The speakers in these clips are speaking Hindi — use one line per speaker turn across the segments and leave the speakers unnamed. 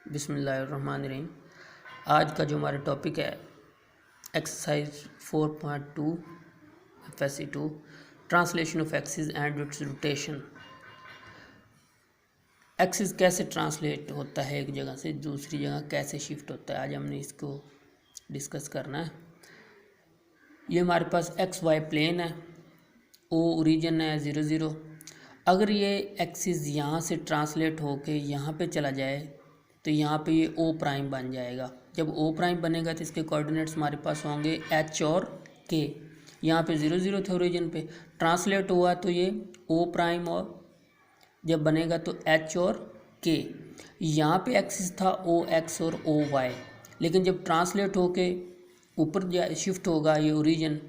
बिस्मिल्लाहिर्रहमानिर्रहीम। आज का जो हमारा टॉपिक है exercise 4.2 FSC2 translation of axis and it's rotation. Axis कैसे ट्रांसलेट होता है, एक जगह से दूसरी जगह कैसे शिफ्ट होता है, आज हमने इसको डिस्कस करना है। ये हमारे पास एक्स वाई प्लेन है, ओ ओरिजिन है 0 0। अगर ये एक्सिस यहाँ से ट्रांसलेट होके यहाँ पे चला जाए तो यहाँ पे ये ओ प्राइम बन जाएगा। जब ओ प्राइम बनेगा तो इसके कोऑर्डिनेट्स हमारे पास होंगे एच और के। यहाँ पे 0 0 थे ओरिजिन पे, ट्रांसलेट हुआ तो ये ओ प्राइम, और जब बनेगा तो एच और के। यहाँ पे एक्सिस था ओ एक्स और ओ वाई, लेकिन जब ट्रांसलेट होके ऊपर शिफ्ट होगा ये ओरिजिन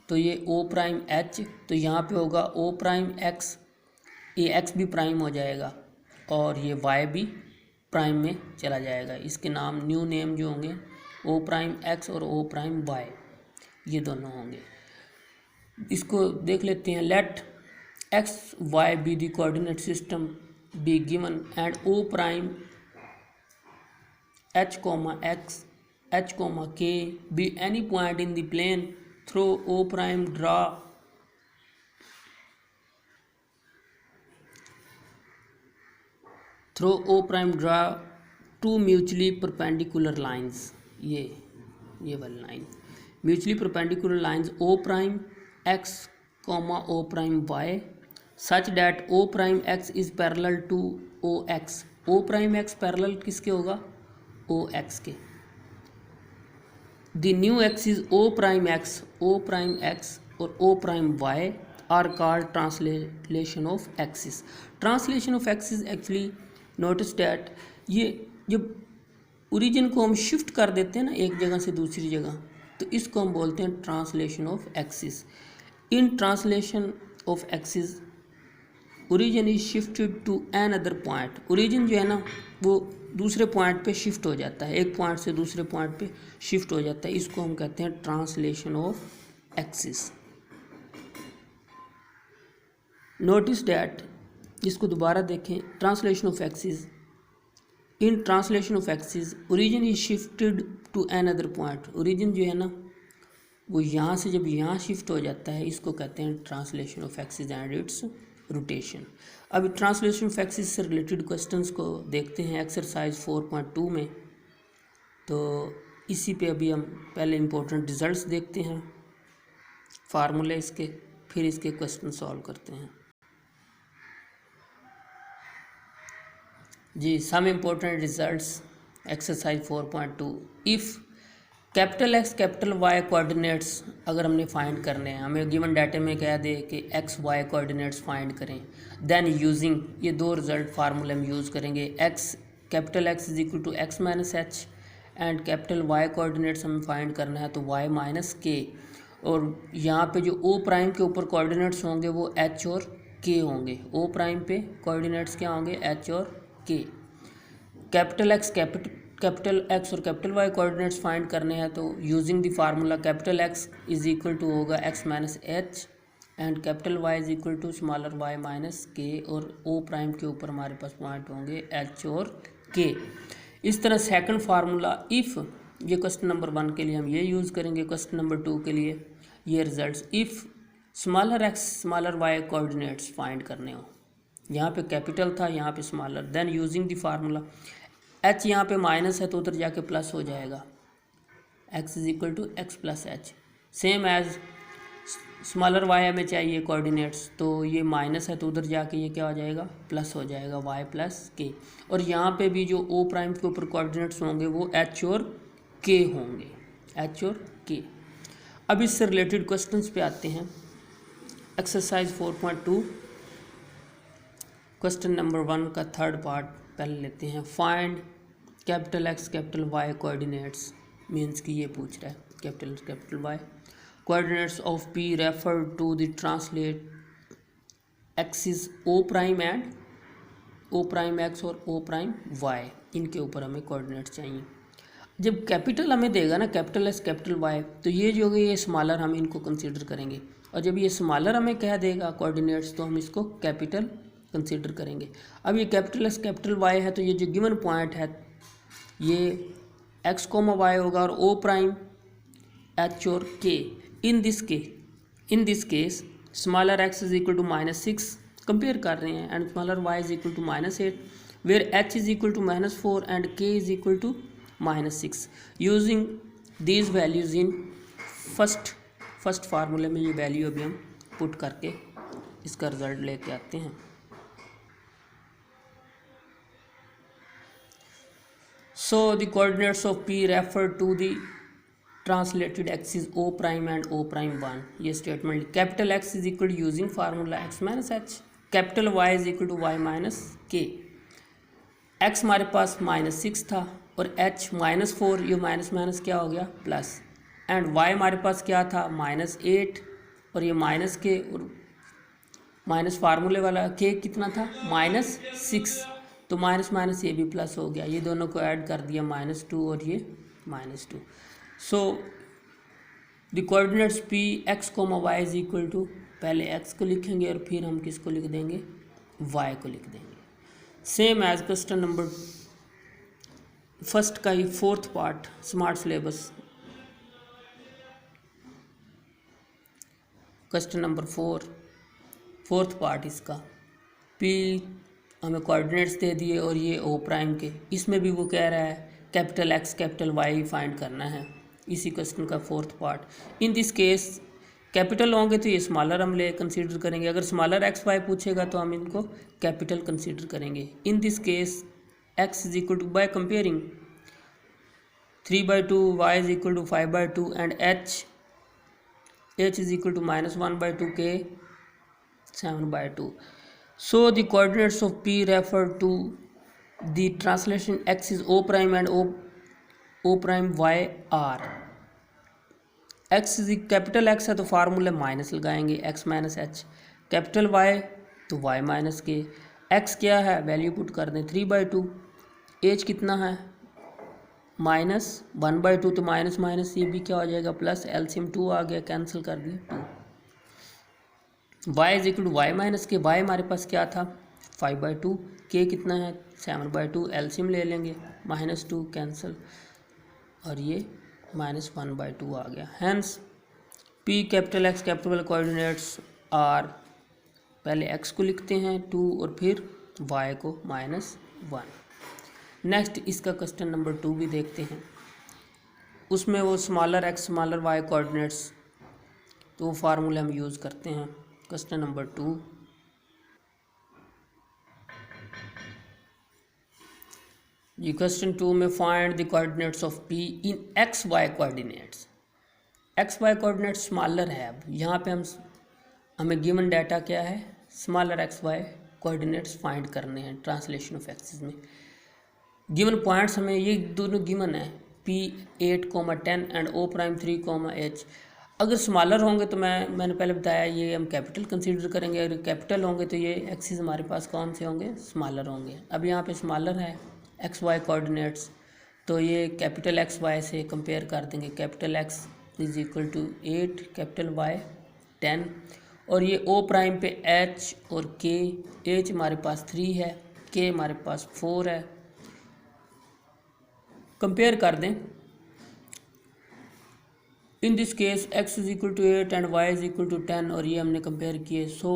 तो ये ओ प्राइम एच, तो यहाँ पे होगा ओ प्राइम एक्स, ये एक्स भी प्राइम हो जाएगा और ये वाई भी प्राइम में चला जाएगा। इसके नाम न्यू नेम जो होंगे ओ प्राइम एक्स और ओ प्राइम वाई, ये दोनों होंगे। इसको देख लेते हैं। Let x y be the coordinate system be given and O prime h comma x h comma k be any point in the plane through O prime draw through O prime draw two mutually perpendicular lines. ये वाली line mutually perpendicular lines O prime x comma O prime y such that O prime x is parallel to O x. O prime x parallel किसके होगा? ओ एक्स के। The new axis O prime x और O prime y are called translation of axis. Translation of axis actually notice that ये जब ओरिजिन को हम शिफ्ट कर देते हैं ना एक जगह से दूसरी जगह, तो इसको हम बोलते हैं translation of axis. In translation of axis origin is shifted to an other point. Origin जो है ना वो दूसरे पॉइंट पे शिफ्ट हो जाता है, एक पॉइंट से दूसरे पॉइंट पे शिफ्ट हो जाता है। इसको हम कहते हैं translation of axis. Notice that, इसको दोबारा देखें। Translation of axis, in translation of axis origin is shifted to an other point. Origin जो है ना वो यहाँ से जब यहाँ शिफ्ट हो जाता है, इसको कहते हैं translation of axis and it's rotation. अब ट्रांसलेशन ऑफ एक्सिस से रिलेटेड क्वेश्चंस को देखते हैं एक्सरसाइज 4.2 में। तो इसी पे अभी हम पहले इंपॉर्टेंट रिजल्ट्स देखते हैं, फार्मूले इसके, फिर इसके क्वेश्चन सॉल्व करते हैं। जी, some important results exercise 4.2। If capital x capital y coordinates अगर हमने फाइंड करने हैं, हमें गिवन डाटे में कह दे कि एक्स वाई कोऑर्डिनेट्स फाइंड करें, देन यूजिंग ये दो रिजल्ट फार्मूले में यूज़ करेंगे। X capital x is equal to x minus h and capital y coordinates हमें फाइंड करना है तो वाई माइनस के। और यहाँ पे जो ओ प्राइम के ऊपर कोऑर्डिनेट्स होंगे वो एच और के होंगे। ओ प्राइम पे कोऑर्डिनेट्स क्या होंगे? एच और के। कैपिटल एक्स और कैपिटल वाई कोऑर्डिनेट्स फाइंड करने हैं तो using the formula capital x is equal to होगा x minus h and capital y is equal to smaller y minus k, और ओ प्राइम के ऊपर हमारे पास पॉइंट होंगे एच और के। इस तरह सेकंड फार्मूला इफ़, ये क्वेश्चन नंबर 1 के लिए हम ये यूज़ करेंगे, क्वेश्चन नंबर 2 के लिए ये results. If smaller x smaller y coordinates find करने हो, यहाँ पे कैपिटल था यहाँ पे smaller, then using the formula h यहाँ पे माइनस है तो उधर जाके प्लस हो जाएगा, x is equal to x plus h. Same as smaller y हमें चाहिए कोऑर्डिनेट्स, तो ये माइनस है तो उधर जाके ये क्या हो जाएगा? प्लस हो जाएगा, वाई प्लस के। और यहाँ पे भी जो ओ प्राइम के ऊपर कोऑर्डिनेट्स होंगे वो एच और के होंगे, एच और के। अब इससे रिलेटेड क्वेश्चंस पे आते हैं। एक्सरसाइज 4.2 क्वेश्चन नंबर 1 का थर्ड पार्ट पहले लेते हैं। Find capital x capital y coordinates, means कि ये पूछ रहा है capital x capital y coordinates of P refer to the translate axis O prime and O prime x और ओ प्राइम वाई, इनके ऊपर हमें कोऑर्डिनेट्स चाहिए। जब कैपिटल हमें देगा ना कैपिटल एक्स कैपिटल वाई, तो ये जो है ये स्मॉलर हम इनको कंसीडर करेंगे, और जब ये स्मॉलर हमें कह देगा कोऑर्डिनेट्स तो हम इसको कैपिटल कंसीडर करेंगे। अब ये कैपिटल एक्स कैपिटल वाई है तो ये जो गिवन पॉइंट है ये एक्स कोमा वाई होगा और ओ प्राइम एच और k. In this case smaller x is equal to -6 compare कर रहे हैं and smaller y is equal to -8 where h is equal to -4 and k is equal to -6। Using these values in first फार्मूले में ये वैल्यू अभी हम पुट करके इसका रिजल्ट लेके आते हैं। So the coordinates of P refer to the translated axis O prime and O prime 1। ये statement capital X is equal to using formula X minus h, capital Y is equal to Y minus k. X हमारे पास -6 था और H -4, ये माइनस माइनस क्या हो गया प्लस, एंड Y हमारे पास क्या था -8 और ये माइनस के और माइनस फार्मूले वाला के कितना था -6, तो माइनस माइनस ये भी प्लस हो गया, ये दोनों को ऐड कर दिया -2 और ये -2। So the coordinates P x comma y is equal to, पहले एक्स को लिखेंगे और फिर हम किसको लिख देंगे, वाई को लिख देंगे। Same as question number first का ही fourth part smart syllabus, question number 4 fourth part इसका, पी हमें कोऑर्डिनेट्स दे दिए और ये ओ प्राइम के, इसमें भी वो कह रहा है capital x capital y find करना है, इसी क्वेश्चन का fourth part. In this case capital होंगे तो ये स्मॉलर हम ले कंसीडर करेंगे, अगर स्मॉलर एक्स वाई पूछेगा तो हम इनको कैपिटल कंसीडर करेंगे। In this case x is equal to, by comparing 3/2 y is equal to 5/2 and h is equal to -1/2 k 7/2। So the coordinates of P refer to the translation X is O prime and O prime Y are। X is capital X है तो फार्मूले माइनस लगाएंगे, X minus h, capital Y तो Y माइनस के, X क्या है वैल्यू पुट कर दें 3/2, एच कितना है -1/2 तो माइनस माइनस ये भी क्या हो जाएगा प्लस, एलसीएम 2 आ गया, कैंसिल कर दिया 2। y is equal to y minus k, y हमारे पास क्या था 5/2, k कितना है 7/2, एलसीएम ले लेंगे -2 कैंसिल और ये -1/2 आ गया। Hence p capital x capital coordinates are, पहले x को लिखते हैं 2 और फिर y को -1। नेक्स्ट इसका क्वेश्चन नंबर 2 भी देखते हैं, उसमें वो smaller x smaller y coordinates, तो वो फार्मूले हम यूज़ करते हैं। क्वेश्चन नंबर 2, ये क्वेश्चन 2 में find the coordinates of P in x y coordinates. X y coordinates smaller है, अब यहाँ पे हमें गिवन डाटा क्या है, smaller x y coordinates find करने हैं ट्रांसलेशन ऑफ एक्सिस में। गिवन पॉइंट्स हमें ये दोनों गिवन है P 8,10 and O prime 3,H। अगर स्मॉलर होंगे तो मैंने पहले बताया ये हम कैपिटल कंसीडर करेंगे, अगर कैपिटल होंगे तो ये एक्सिस हमारे पास कौन से होंगे, स्मॉलर होंगे। अब यहाँ पे स्मॉलर है एक्स वाई कोऑर्डिनेट्स, तो ये कैपिटल एक्स वाई से कंपेयर कर देंगे, capital x is equal to 8 capital y 10 और ये ओ प्राइम पे एच और के, एच हमारे पास 3 है, के हमारे पास 4 है, कंपेयर कर दें। In this case x is equal to 8 and y is equal to 10 और ये हमने कंपेयर किए। So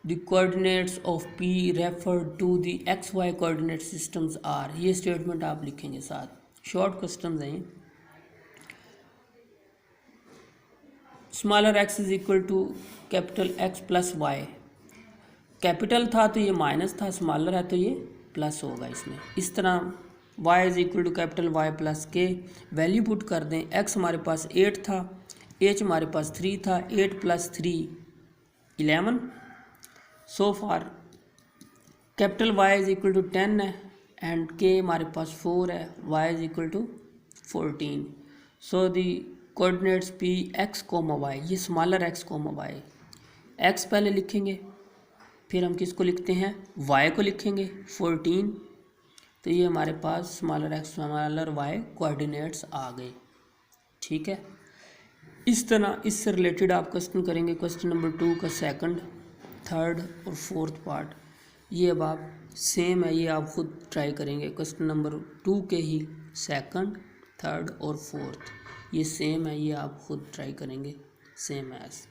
the coordinates of P refer to the x y coordinate systems are, ये स्टेटमेंट आप लिखेंगे साथ, शॉर्ट क्वेश्चन हैं। Smaller x is equal to capital x plus y, capital था तो ये माइनस था, स्मॉलर है तो ये प्लस होगा इसमें। इस तरह y is equal to capital y plus के, वैल्यू पुट कर दें, x हमारे पास 8 था, h हमारे पास 3 था, 8 plus 3 11। So far capital y is equal to 10 है एंड k हमारे पास 4 है, y is equal to 14। So the coordinates p x comma y, ये smaller x comma y, x पहले लिखेंगे फिर हम किसको लिखते हैं, y को लिखेंगे 14, तो ये हमारे पास smaller x smaller y coordinates आ गए। ठीक है, इस तरह इससे रिलेटेड आप क्वेश्चन करेंगे क्वेश्चन नंबर 2 का सेकंड, थर्ड और फोर्थ पार्ट। ये अब आप सेम है, ये आप खुद ट्राई करेंगे। क्वेश्चन नंबर 2 के ही सेकंड, थर्ड और फोर्थ ये सेम है, ये आप खुद ट्राई करेंगे सेम एज।